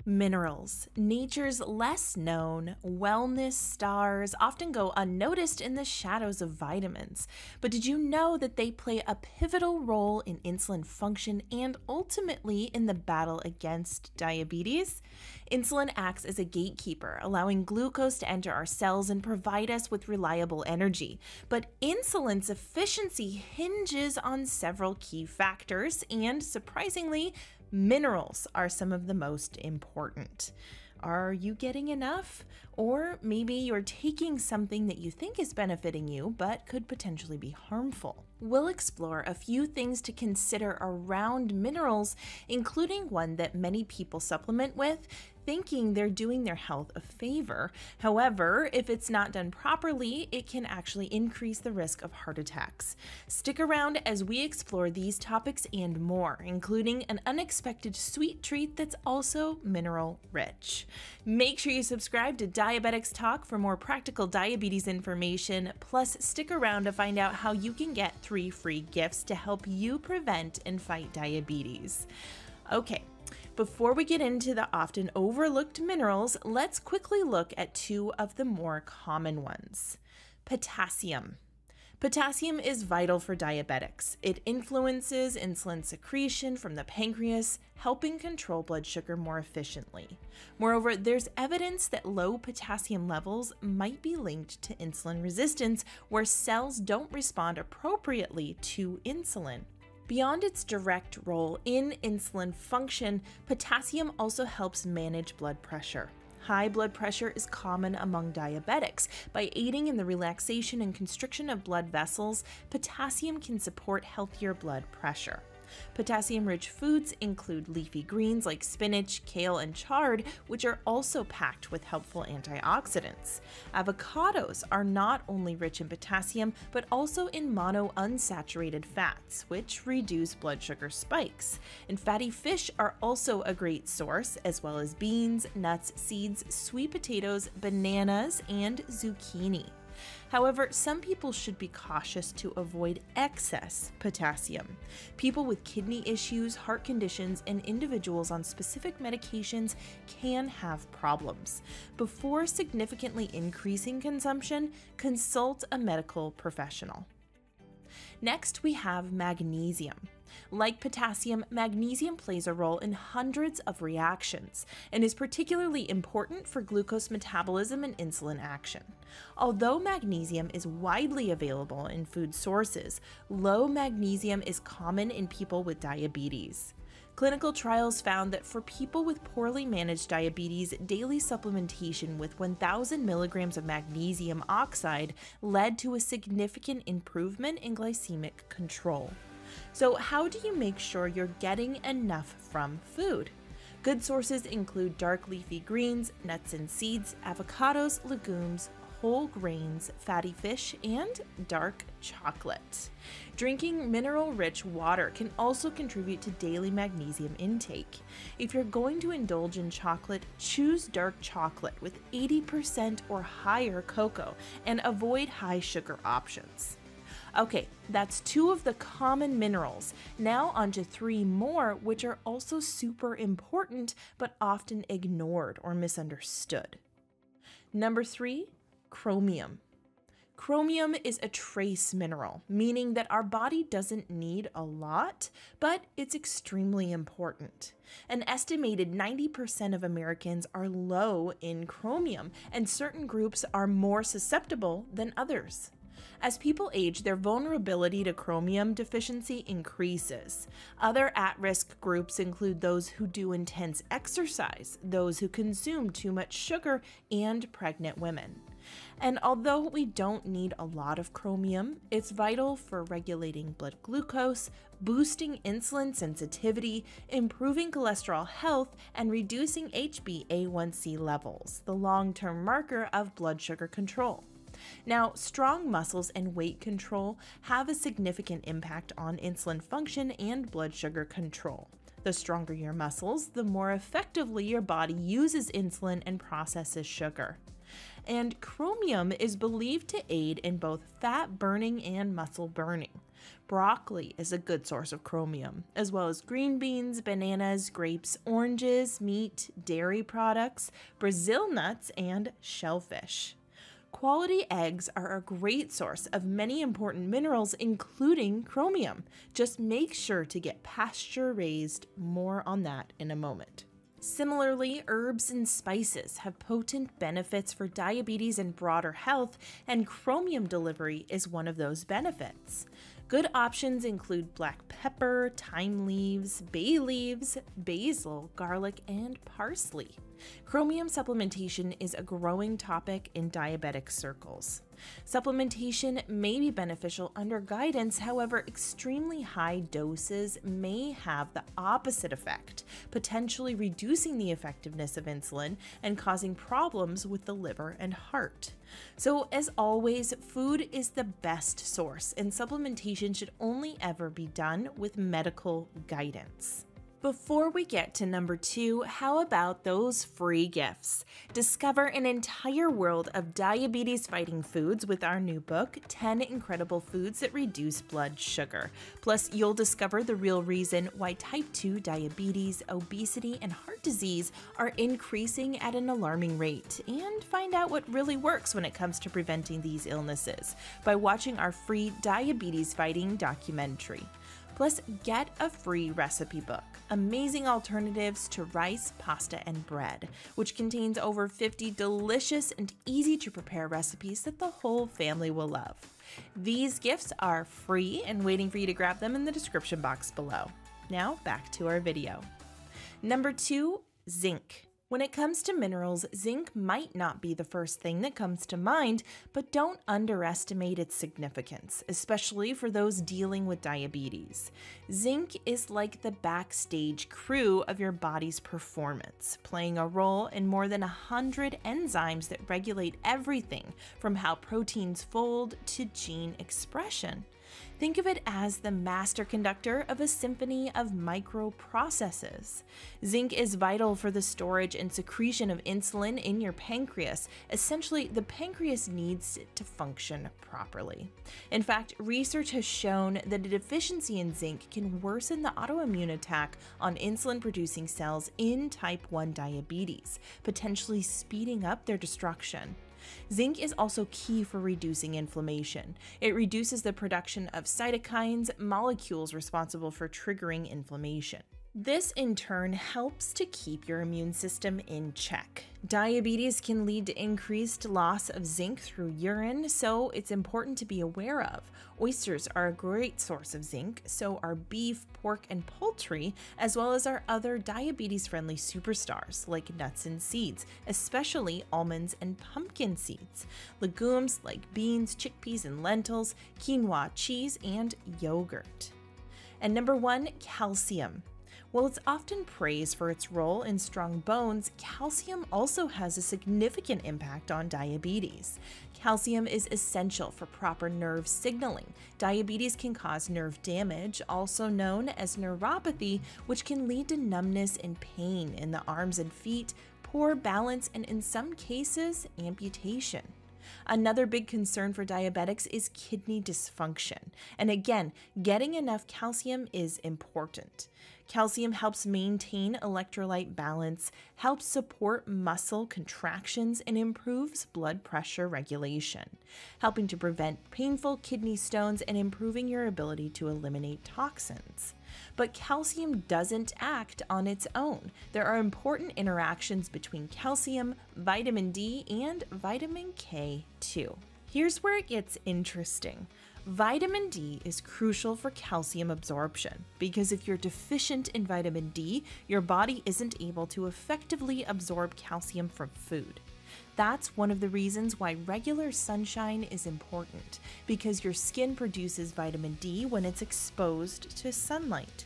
Minerals, nature's less known wellness stars, often go unnoticed in the shadows of vitamins. But did you know that they play a pivotal role in insulin function and ultimately in the battle against diabetes? Insulin acts as a gatekeeper, allowing glucose to enter our cells and provide us with reliable energy. But insulin's efficiency hinges on several key factors, and surprisingly, minerals are some of the most important. Are you getting enough? Or maybe you're taking something that you think is benefiting you but could potentially be harmful. We'll explore a few things to consider around minerals, including one that many people supplement with, thinking they're doing their health a favor. However, if it's not done properly, it can actually increase the risk of heart attacks. Stick around as we explore these topics and more, including an unexpected sweet treat that's also mineral rich. Make sure you subscribe to Diabetics Talk for more practical diabetes information, plus stick around to find out how you can get 3 free gifts to help you prevent and fight diabetes. Okay. Before we get into the often overlooked minerals, let's quickly look at 2 of the more common ones. Potassium. Potassium is vital for diabetics. It influences insulin secretion from the pancreas, helping control blood sugar more efficiently. Moreover, there's evidence that low potassium levels might be linked to insulin resistance, where cells don't respond appropriately to insulin. Beyond its direct role in insulin function, potassium also helps manage blood pressure. High blood pressure is common among diabetics. By aiding in the relaxation and constriction of blood vessels, potassium can support healthier blood pressure. Potassium-rich foods include leafy greens like spinach, kale, and chard, which are also packed with helpful antioxidants. Avocados are not only rich in potassium, but also in monounsaturated fats, which reduce blood sugar spikes. And fatty fish are also a great source, as well as beans, nuts, seeds, sweet potatoes, bananas, and zucchini. However, some people should be cautious to avoid excess potassium. People with kidney issues, heart conditions, and individuals on specific medications can have problems. Before significantly increasing consumption, consult a medical professional. Next, we have magnesium. Like potassium, magnesium plays a role in hundreds of reactions and is particularly important for glucose metabolism and insulin action. Although magnesium is widely available in food sources, low magnesium is common in people with diabetes. Clinical trials found that for people with poorly managed diabetes, daily supplementation with 1,000 milligrams of magnesium oxide led to a significant improvement in glycemic control. So how do you make sure you're getting enough from food? Good sources include dark leafy greens, nuts and seeds, avocados, legumes, whole grains, fatty fish, and dark chocolate. Drinking mineral-rich water can also contribute to daily magnesium intake. If you're going to indulge in chocolate, choose dark chocolate with 80% or higher cocoa and avoid high sugar options. Okay, that's 2 of the common minerals. Now onto 3 more, which are also super important but often ignored or misunderstood. Number 3, chromium. Chromium is a trace mineral, meaning that our body doesn't need a lot, but it's extremely important. An estimated 90% of Americans are low in chromium, and certain groups are more susceptible than others. As people age, their vulnerability to chromium deficiency increases. Other at-risk groups include those who do intense exercise, those who consume too much sugar, and pregnant women. And although we don't need a lot of chromium, it's vital for regulating blood glucose, boosting insulin sensitivity, improving cholesterol health, and reducing HbA1c levels, the long-term marker of blood sugar control. Now, strong muscles and weight control have a significant impact on insulin function and blood sugar control. The stronger your muscles, the more effectively your body uses insulin and processes sugar. And chromium is believed to aid in both fat burning and muscle burning. Broccoli is a good source of chromium, as well as green beans, bananas, grapes, oranges, meat, dairy products, Brazil nuts, and shellfish. Quality eggs are a great source of many important minerals, including chromium. Just make sure to get pasture raised. More on that in a moment. Similarly, herbs and spices have potent benefits for diabetes and broader health, and chromium delivery is one of those benefits. Good options include black pepper, thyme leaves, bay leaves, basil, garlic, and parsley. Chromium supplementation is a growing topic in diabetic circles. Supplementation may be beneficial under guidance, however, extremely high doses may have the opposite effect, potentially reducing the effectiveness of insulin and causing problems with the liver and heart. So, as always, food is the best source, and supplementation should only ever be done with medical guidance. Before we get to number 2, how about those free gifts? Discover an entire world of diabetes-fighting foods with our new book, 10 Incredible Foods That Reduce Blood Sugar. Plus, you'll discover the real reason why type 2 diabetes, obesity, and heart disease are increasing at an alarming rate, and find out what really works when it comes to preventing these illnesses by watching our free diabetes-fighting documentary. Plus, get a free recipe book, Amazing Alternatives to Rice, Pasta, and Bread, which contains over 50 delicious and easy-to-prepare recipes that the whole family will love. These gifts are free and waiting for you to grab them in the description box below. Now, back to our video. Number 2, zinc. When it comes to minerals, zinc might not be the first thing that comes to mind, but don't underestimate its significance, especially for those dealing with diabetes. Zinc is like the backstage crew of your body's performance, playing a role in more than 100 enzymes that regulate everything from how proteins fold to gene expression. Think of it as the master conductor of a symphony of microprocesses. Zinc is vital for the storage and secretion of insulin in your pancreas. Essentially, the pancreas needs it to function properly. In fact, research has shown that a deficiency in zinc can worsen the autoimmune attack on insulin-producing cells in type 1 diabetes, potentially speeding up their destruction. Zinc is also key for reducing inflammation. It reduces the production of cytokines, molecules responsible for triggering inflammation. This in turn helps to keep your immune system in check. Diabetes can lead to increased loss of zinc through urine, so it's important to be aware of. Oysters are a great source of zinc, so are beef, pork, and poultry, as well as our other diabetes-friendly superstars like nuts and seeds, especially almonds and pumpkin seeds. Legumes like beans, chickpeas, and lentils, quinoa, cheese, and yogurt. And number 1, calcium. While it's often praised for its role in strong bones, calcium also has a significant impact on diabetes. Calcium is essential for proper nerve signaling. Diabetes can cause nerve damage, also known as neuropathy, which can lead to numbness and pain in the arms and feet, poor balance, and in some cases, amputation. Another big concern for diabetics is kidney dysfunction. And again, getting enough calcium is important. Calcium helps maintain electrolyte balance, helps support muscle contractions, and improves blood pressure regulation, helping to prevent painful kidney stones and improving your ability to eliminate toxins. But calcium doesn't act on its own. There are important interactions between calcium, vitamin D, and vitamin K2. Here's where it gets interesting. Vitamin D is crucial for calcium absorption because if you're deficient in vitamin D, your body isn't able to effectively absorb calcium from food. That's one of the reasons why regular sunshine is important, because your skin produces vitamin D when it's exposed to sunlight.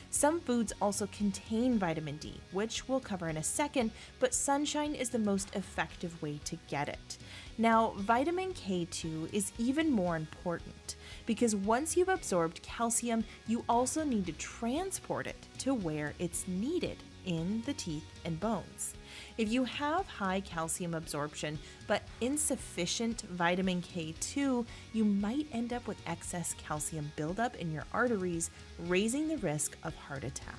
Some foods also contain vitamin D, which we'll cover in a second, but sunshine is the most effective way to get it. Now, vitamin K2 is even more important because once you've absorbed calcium, you also need to transport it to where it's needed in the teeth and bones. If you have high calcium absorption but insufficient vitamin K2, you might end up with excess calcium buildup in your arteries, raising the risk of heart attack.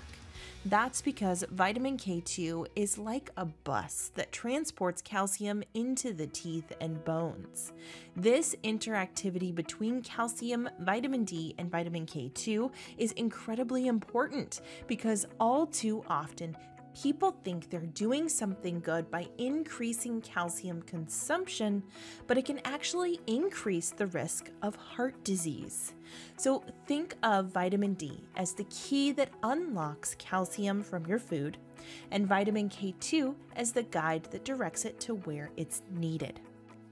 That's because vitamin K2 is like a bus that transports calcium into the teeth and bones. This interactivity between calcium, vitamin D, and vitamin K2 is incredibly important because all too often, people think they're doing something good by increasing calcium consumption, but it can actually increase the risk of heart disease. So think of vitamin D as the key that unlocks calcium from your food, and vitamin K2 as the guide that directs it to where it's needed.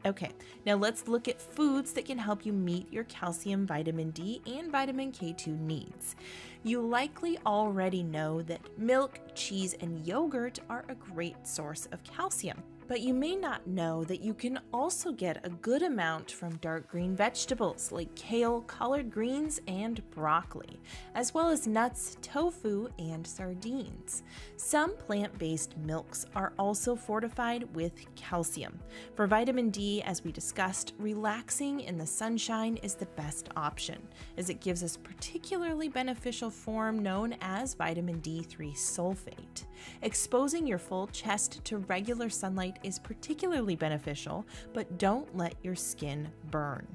Okay, now let's look at foods that can help you meet your calcium, vitamin D, and vitamin K2 needs. You likely already know that milk, cheese, and yogurt are a great source of calcium. But you may not know that you can also get a good amount from dark green vegetables like kale, collard greens, and broccoli, as well as nuts, tofu, and sardines. Some plant-based milks are also fortified with calcium. For vitamin D, as we discussed, relaxing in the sunshine is the best option, as it gives us particularly beneficial form known as vitamin D3 sulfate. Exposing your full chest to regular sunlight is particularly beneficial, but don't let your skin burn.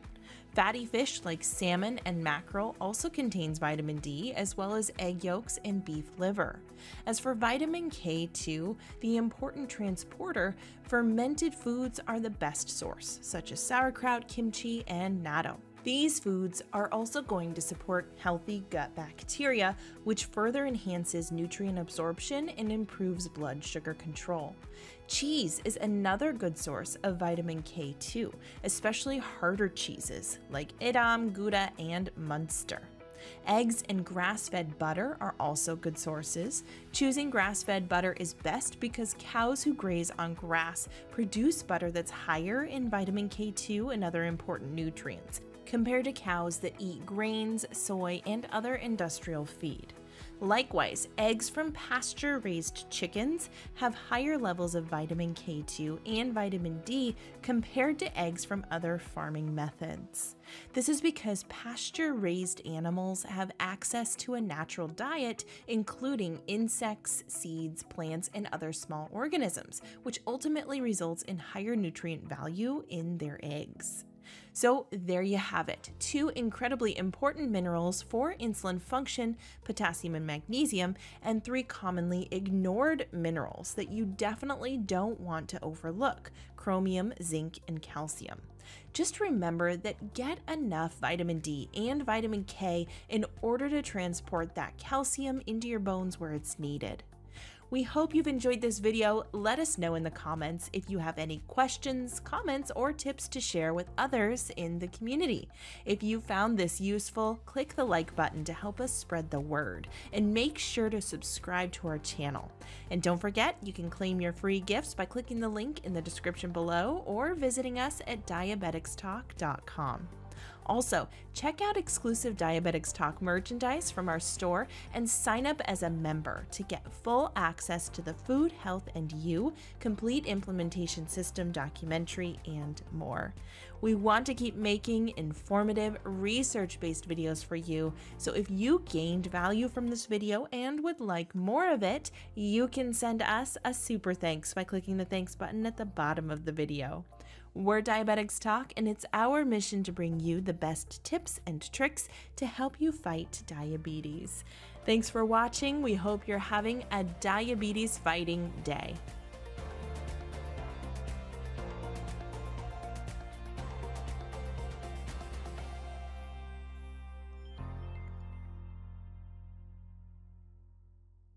Fatty fish like salmon and mackerel also contains vitamin D, as well as egg yolks and beef liver. As for vitamin K2, the important transporter, fermented foods are the best source, such as sauerkraut, kimchi, and natto. These foods are also going to support healthy gut bacteria, which further enhances nutrient absorption and improves blood sugar control. Cheese is another good source of vitamin K2, especially harder cheeses like Edam, Gouda, and Munster. Eggs and grass-fed butter are also good sources. Choosing grass-fed butter is best because cows who graze on grass produce butter that's higher in vitamin K2 and other important nutrients, compared to cows that eat grains, soy, and other industrial feed. Likewise, eggs from pasture-raised chickens have higher levels of vitamin K2 and vitamin D compared to eggs from other farming methods. This is because pasture-raised animals have access to a natural diet, including insects, seeds, plants, and other small organisms, which ultimately results in higher nutrient value in their eggs. So there you have it, two incredibly important minerals for insulin function, potassium and magnesium, and three commonly ignored minerals that you definitely don't want to overlook: chromium, zinc, and calcium. Just remember that get enough vitamin D and vitamin K in order to transport that calcium into your bones where it's needed. We hope you've enjoyed this video. Let us know in the comments if you have any questions, comments, or tips to share with others in the community. If you found this useful, click the like button to help us spread the word, and make sure to subscribe to our channel. And don't forget, you can claim your free gifts by clicking the link in the description below or visiting us at diabeticstalk.com. Also, check out exclusive Diabetics Talk merchandise from our store and sign up as a member to get full access to the Food, Health, and You Complete Implementation System documentary and more. We want to keep making informative, research-based videos for you, so if you gained value from this video and would like more of it, you can send us a super thanks by clicking the thanks button at the bottom of the video. We're Diabetics Talk, and it's our mission to bring you the best tips and tricks to help you fight diabetes. Thanks for watching. We hope you're having a diabetes fighting day.